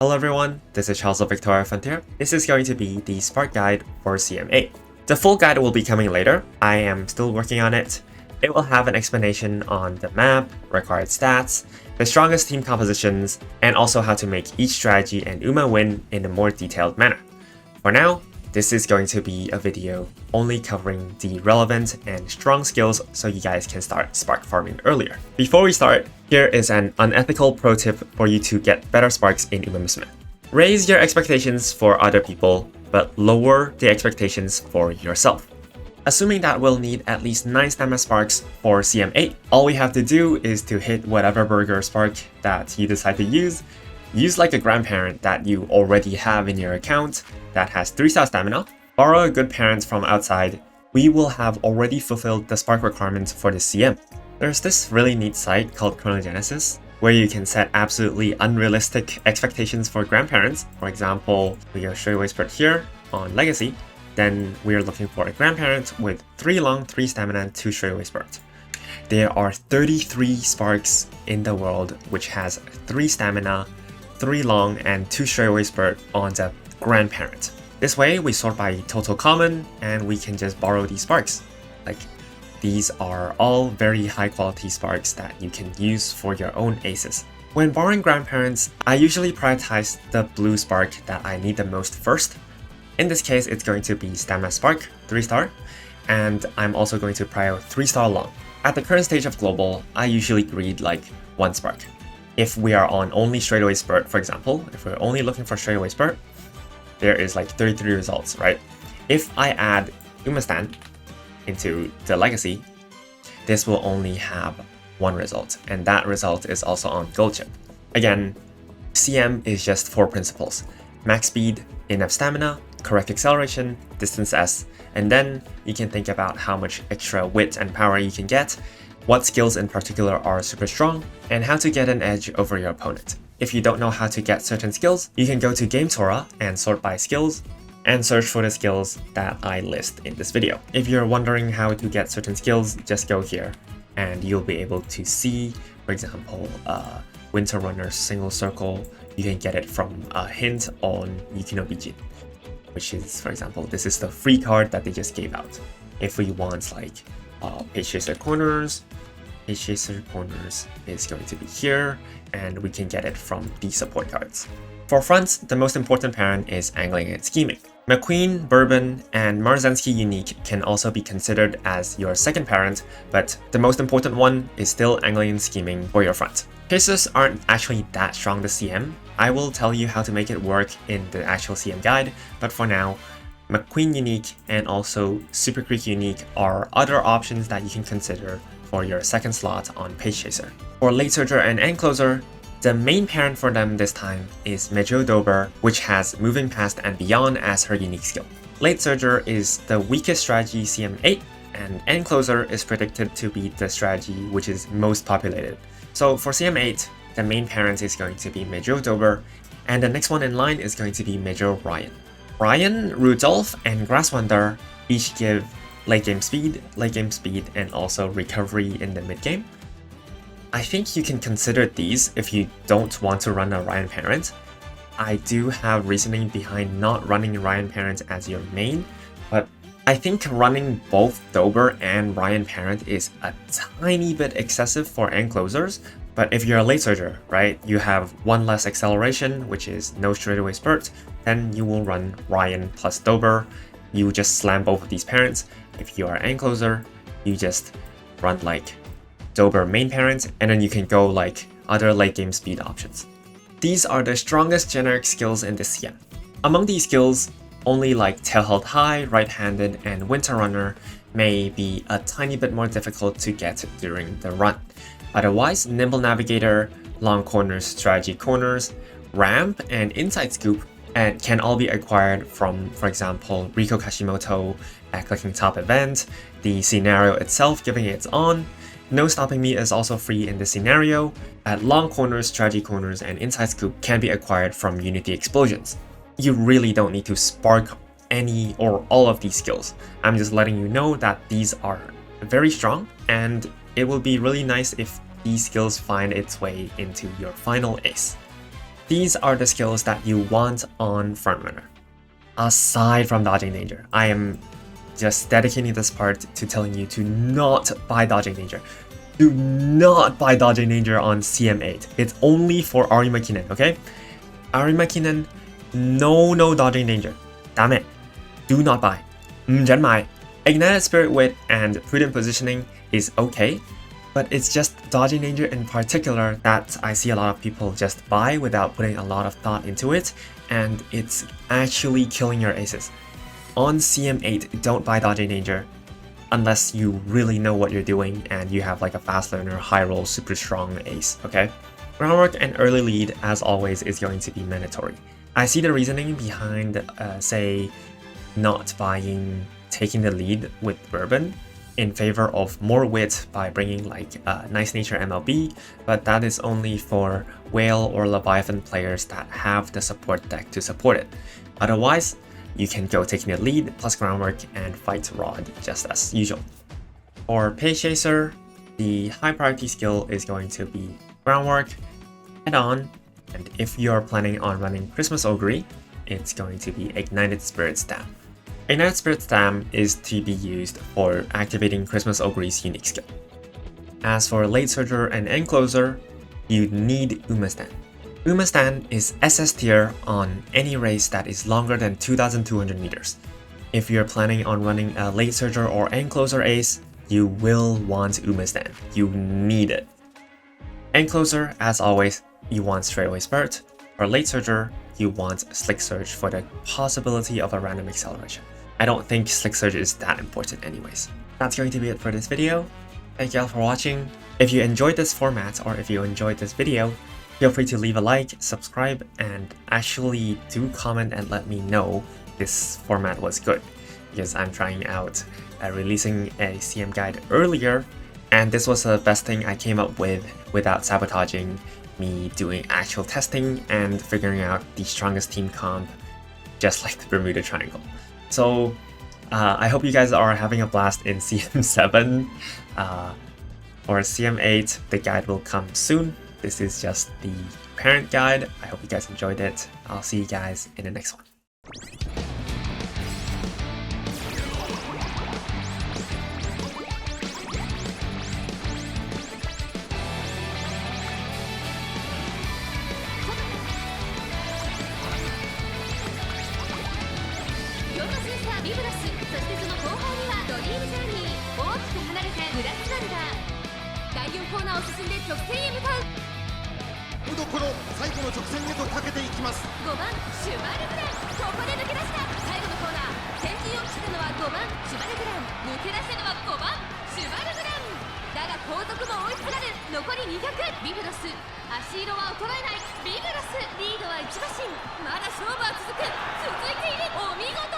Hello everyone, this is Charles of Victoria Frontier. This is going to be the Spark Guide for CM8. The full guide will be coming later. I am still working on it. It will have an explanation on the map, required stats, the strongest team compositions, and also how to make each strategy and Uma win in a more detailed manner. For now, this is going to be a video only covering the relevant and strong skills so you guys can start spark farming earlier. Before we start, here is an unethical pro tip for you to get better sparks in Umamsume. Raise your expectations for other people, but lower the expectations for yourself. Assuming that we'll need at least 9 stamina sparks for CM8, all we have to do is to hit whatever burger spark that you decide to use like a grandparent that you already have in your account that has 3-star stamina, borrow a good parent from outside. We will have already fulfilled the spark requirements for the CM. There's this really neat site called Chronogenesis, where you can set absolutely unrealistic expectations for grandparents. For example, we are straightaway spread here on Legacy, then we are looking for a grandparent with 3 long, 3 stamina, and 2 straightaway spurt. There are 33 sparks in the world which has 3 stamina, 3 long, and 2 straightaway spurt on the grandparent. This way, we sort by total common, and we can just borrow these sparks. These are all very high quality sparks that you can use for your own aces. When borrowing grandparents, I usually prioritize the blue spark that I need the most first. In this case, it's going to be Stamina Spark, 3-star, and I'm also going to prio 3-star long. At the current stage of Global, I usually greed 1 spark. If we are on only straightaway spurt, for example, if we're only looking for straightaway spurt, there is 33 results, right? If I add Umastan into the Legacy, this will only have 1 result, and that result is also on Gold Chip. Again, CM is just 4 principles: max speed, enough stamina, correct acceleration, distance S, and then you can think about how much extra wit and power you can get, what skills in particular are super strong, and how to get an edge over your opponent. If you don't know how to get certain skills, you can go to Game Torah and sort by skills, and search for the skills that I list in this video. If you're wondering how to get certain skills, just go here, and you'll be able to see, for example, Winter Runner's single circle. You can get it from a hint on Yukinobijin, which is, for example, this is the free card that they just gave out. If we want Page Chaser Corners, Page Chaser Corners is going to be here, and we can get it from the support cards. For fronts, the most important parent is Angling and Scheming. McQueen, Bourbon, and Marzensky Unique can also be considered as your second parent, but the most important one is still Angling and Scheming for your front. Chasers aren't actually that strong this CM. I will tell you how to make it work in the actual CM guide, but for now, McQueen Unique and also Super Creek Unique are other options that you can consider for your second slot on Page Chaser. For Late Surger and End Closer, the main parent for them this time is Mejo Dober, which has Moving Past and Beyond as her unique skill. Late Surger is the weakest strategy CM8, and End Closer is predicted to be the strategy which is most populated. So for CM8, the main parent is going to be Mejo Dober, and the next one in line is going to be Mejo Ryan. Ryan, Rudolph, and Grasswander each give late game speed, and also recovery in the mid game. I think you can consider these if you don't want to run a Ryan parent. I do have reasoning behind not running Ryan parent as your main, but I think running both Dober and Ryan parent is a tiny bit excessive for end closers. But if you're a late surger, right, you have 1 less acceleration, which is no straightaway spurt, then you will run Ryan plus Dober. You just slam both of these parents. If you are end closer, you just run Dober main parent, and then you can go other late game speed options. These are the strongest generic skills in this CM. Among these skills, only Tail Held High, Right-Handed, and Winter Runner may be a tiny bit more difficult to get during the run. Otherwise, Nimble Navigator, Long Corners, Strategy Corners, Ramp, and Inside Scoop can all be acquired from, for example, Riko Kashimoto at Clicking Top event, the scenario itself giving its on. No Stopping Me is also free in this scenario. At Long Corners, Strategy Corners, and Inside Scoop can be acquired from Unity Explosions. You really don't need to spark any or all of these skills. I'm just letting you know that these are very strong, and it will be really nice if these skills find its way into your final ace. These are the skills that you want on frontrunner. Aside from dodging danger, I am just dedicating this part to telling you to not buy dodging danger. Do not buy dodging danger on CM8. It's only for ARIMA KINEN, okay? ARIMA KINEN, no dodging danger. Damn it. Do not buy. Ignited Spirit Wit and Prudent Positioning is okay, but it's just dodging danger in particular that I see a lot of people just buy without putting a lot of thought into it, and it's actually killing your aces. On CM8, don't buy dodging danger unless you really know what you're doing and you have like a fast learner, high roll, super strong ace, okay? Groundwork and early lead, as always, is going to be mandatory. I see the reasoning behind, say, not buying taking the lead with Bourbon in favor of more wit by bringing like Nice Nature MLB, but that is only for Whale or Leviathan players that have the support deck to support it. Otherwise, you can go taking the lead plus groundwork and fight Rod just as usual. For Page Chaser, the high priority skill is going to be groundwork, head-on, and if you're planning on running Christmas Oguri, it's going to be Ignited Spirit Stam. Ignited Spirit Stam is to be used for activating Christmas Oguri's unique skill. As for Late Surger and Encloser, you need Umastan. Umastan is SS tier on any race that is longer than 2,200 meters. If you're planning on running a Late Surger or Encloser ace, you will want Umastan. You need it. Encloser, as always, you want Straightaway Spurt. For Late Surger, you want Slick Surge for the possibility of a random acceleration. I don't think Slick Surge is that important anyways. That's going to be it for this video. Thank you all for watching. If you enjoyed this format or if you enjoyed this video, feel free to leave a like, subscribe, and actually do comment and let me know this format was good, because I'm trying out releasing a CM guide earlier, and this was the best thing I came up with without sabotaging me doing actual testing and figuring out the strongest team comp, just like the Bermuda Triangle. So I hope you guys are having a blast in CM7. For CM8, the guide will come soon. This is just the parent guide. I hope you guys enjoyed it. I'll see you guys in the next one.